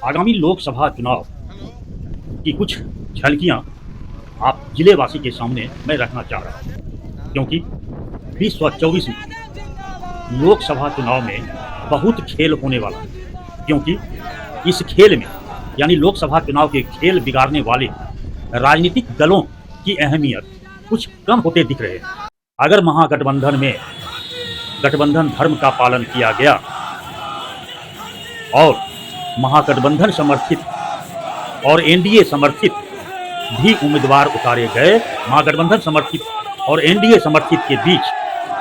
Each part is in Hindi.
आगामी लोकसभा चुनाव की कुछ झलकियां आप जिलेवासी के सामने मैं रखना चाह रहा हूं, क्योंकि 2024 में लोकसभा चुनाव में बहुत खेल होने वाला है। क्योंकि इस खेल में यानी लोकसभा चुनाव के खेल बिगाड़ने वाले राजनीतिक दलों की अहमियत कुछ कम होते दिख रहे हैं। अगर महागठबंधन में गठबंधन धर्म का पालन किया गया और महागठबंधन समर्थित और एनडीए समर्थित भी उम्मीदवार उतारे गए, महागठबंधन समर्थित और एनडीए समर्थित के बीच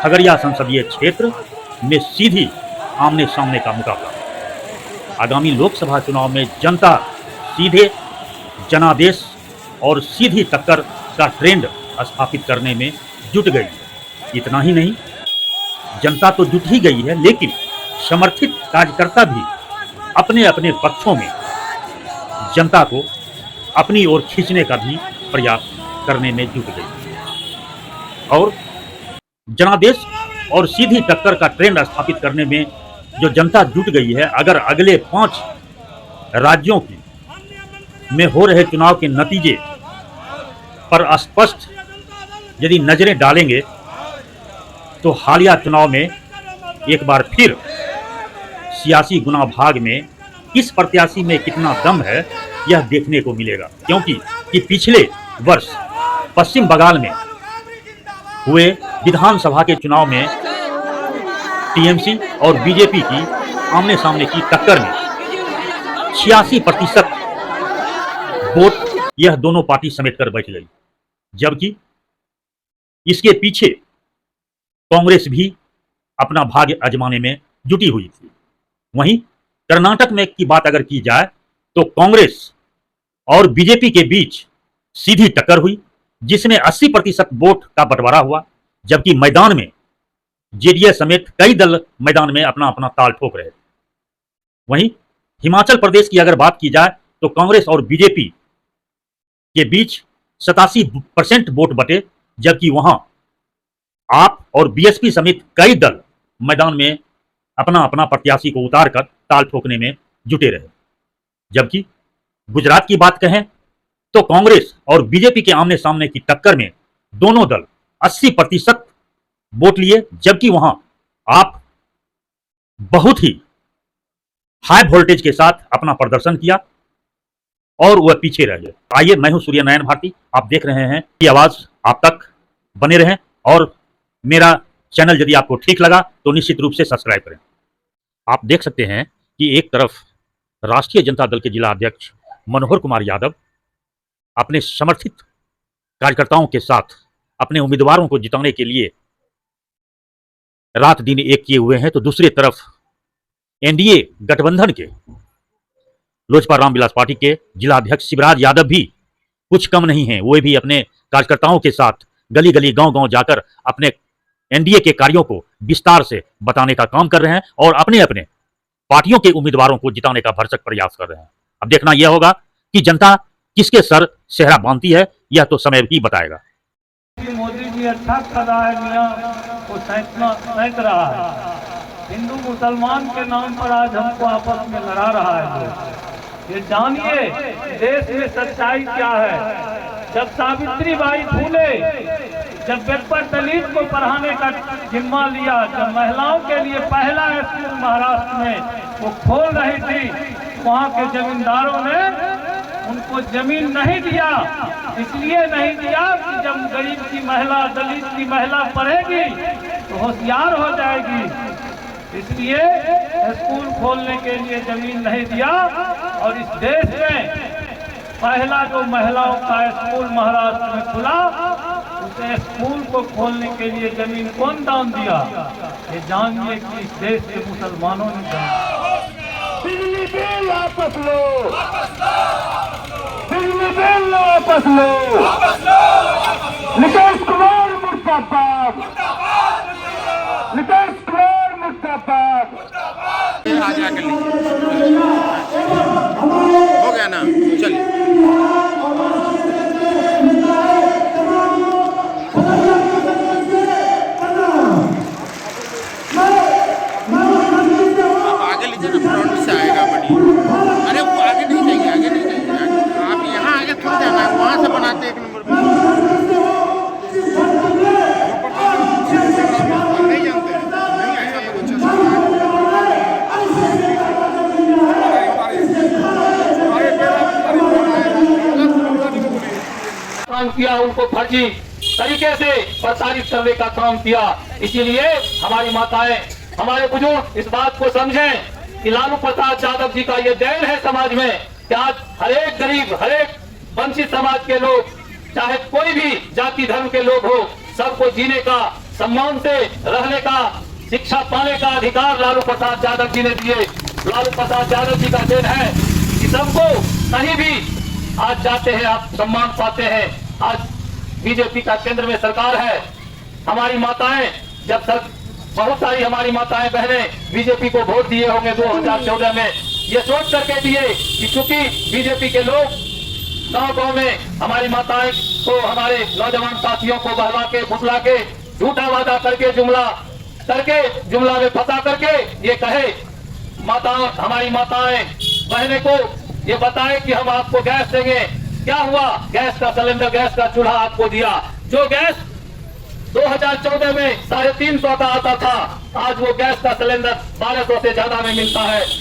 खगड़िया संसदीय क्षेत्र में सीधी आमने सामने का मुकाबला। आगामी लोकसभा चुनाव में जनता सीधे जनादेश और सीधी टक्कर का ट्रेंड स्थापित करने में जुट गई है। इतना ही नहीं, जनता तो जुट ही गई है, लेकिन समर्थित कार्यकर्ता भी अपने अपने पक्षों में जनता को अपनी ओर खींचने का भी प्रयास करने में जुट गई और जनादेश और सीधी टक्कर का ट्रेंड स्थापित करने में जो जनता जुट गई है, अगर अगले 5 राज्यों की में हो रहे चुनाव के नतीजे पर स्पष्ट यदि नजरें डालेंगे तो हालिया चुनाव में एक बार फिर सियासी गुना भाग में किस प्रत्याशी में कितना दम है यह देखने को मिलेगा। क्योंकि पिछले वर्ष पश्चिम बंगाल में हुए विधानसभा के चुनाव में टीएमसी और बीजेपी की आमने सामने की टक्कर में 86% वोट यह दोनों पार्टी समेट कर बैठ गई, जबकि इसके पीछे कांग्रेस भी अपना भाग्य आजमाने में जुटी हुई थी। वहीं कर्नाटक में की बात अगर की जाए तो कांग्रेस और बीजेपी के बीच सीधी टक्कर हुई, जिसमें 80% वोट का बंटवारा हुआ, जबकि मैदान में जेडीएस समेत कई दल मैदान में अपना अपना ताल ठोक रहे थे। वहीं हिमाचल प्रदेश की अगर बात की जाए तो कांग्रेस और बीजेपी के बीच 87% वोट बटे, जबकि वहां आप और बीएसपी समेत कई दल मैदान में अपना अपना प्रत्याशी को उतारकर ताल ठोकने में जुटे रहे। जबकि गुजरात की बात कहें तो कांग्रेस और बीजेपी के आमने सामने की टक्कर में दोनों दल 80% वोट लिए, जबकि वहां आप बहुत ही हाई वोल्टेज के साथ अपना प्रदर्शन किया और वह पीछे रह गए। आइए, मैं हूं सूर्य नयन भारती, आप देख रहे हैं कि आवाज आप तक बने रहें और मेरा चैनल यदि आपको ठीक लगा तो निश्चित रूप से सब्सक्राइब करें। आप देख सकते हैं कि एक तरफ राष्ट्रीय जनता दल के जिला अध्यक्ष मनोहर कुमार यादव अपने समर्थित कार्यकर्ताओं के साथ अपने उम्मीदवारों को जिताने के लिए रात दिन एक किए हुए हैं, तो दूसरी तरफ एनडीए गठबंधन के लोजपा रामविलास पार्टी के जिला अध्यक्ष शिवराज यादव भी कुछ कम नहीं हैं। वे भी अपने कार्यकर्ताओं के साथ गली गली गांव गांव जाकर अपने एनडीए के कार्यों को विस्तार से बताने का काम कर रहे हैं और अपने अपने पार्टियों के उम्मीदवारों को जिताने का भरसक प्रयास कर रहे हैं। अब देखना यह होगा कि जनता किसके सर सेहरा बांधती है, यह तो समय ही बताएगा। मोदी जी अच्छा कर रहा है, नियम को सैंक रहा है। हिंदू मुसलमान के नाम पर आज हमको आपस में लड़ा रहा है। ये जानिए देश में सच्चाई क्या है। जब सावित्रीबाई फूले जब पेपर दलित को पढ़ाने का जिम्मा लिया, जब महिलाओं के लिए पहला स्कूल महाराष्ट्र में वो खोल रही थी, वहाँ के जमींदारों ने उनको जमीन नहीं दिया। इसलिए नहीं दिया कि जब गरीब की महिला, दलित की महिला पढ़ेगी तो होशियार हो जाएगी। इसलिए स्कूल खोलने के लिए जमीन नहीं दिया और इस देश में पहला जो महिलाओं का स्कूल महाराष्ट्र में खुला, उसे स्कूल को खोलने के लिए जमीन कौन दान दिया? ये जानिए कि इस देश के मुसलमानों ने बिजली बिल वापस लो, बिजली बिल वापस लो, नीतीश कुमार मुर्दाबाद, नीतीश कुमार मुर्दाबाद। आजा कर लीजिए, हो गया ना, चलिए। आप आगे लीजिए ना, फ्रंट से आएगा बढ़िया। अरे वो आगे उनको फर्जी तरीके से प्रसारित करने का काम किया। इसीलिए हमारी माताएं, हमारे बुजुर्ग इस बात को समझें कि लालू प्रसाद यादव जी का ये देन है समाज में कि आज हर एक गरीब, हर एक वंचित समाज के लोग, चाहे कोई भी जाति धर्म के लोग हो, सबको जीने का, सम्मान से रहने का, शिक्षा पाने का अधिकार लालू प्रसाद यादव जी ने दिए। लालू प्रसाद यादव जी का देन है कि सबको कहीं भी आज जाते हैं आप सम्मान पाते हैं। आज बीजेपी का केंद्र में सरकार है। हमारी माताएं बहुत सारी हमारी माताएं बहनें बीजेपी को वोट दिए होंगे 2014 में, ये सोच करके दिए कि चूंकि बीजेपी के लोग गांव-गांव में हमारी माताएं को, हमारे नौजवान साथियों को बहला के, फुसला के, झूठा वादा करके, जुमला में फंसा करके ये कहे हमारी माताएं बहने को ये बताए कि हम आपको गैस देंगे। क्या हुआ? गैस का सिलेंडर, गैस का चूल्हा आपको दिया। जो गैस 2014 में 350 का आता था, आज वो गैस का सिलेंडर 1200 से ज्यादा में मिलता है।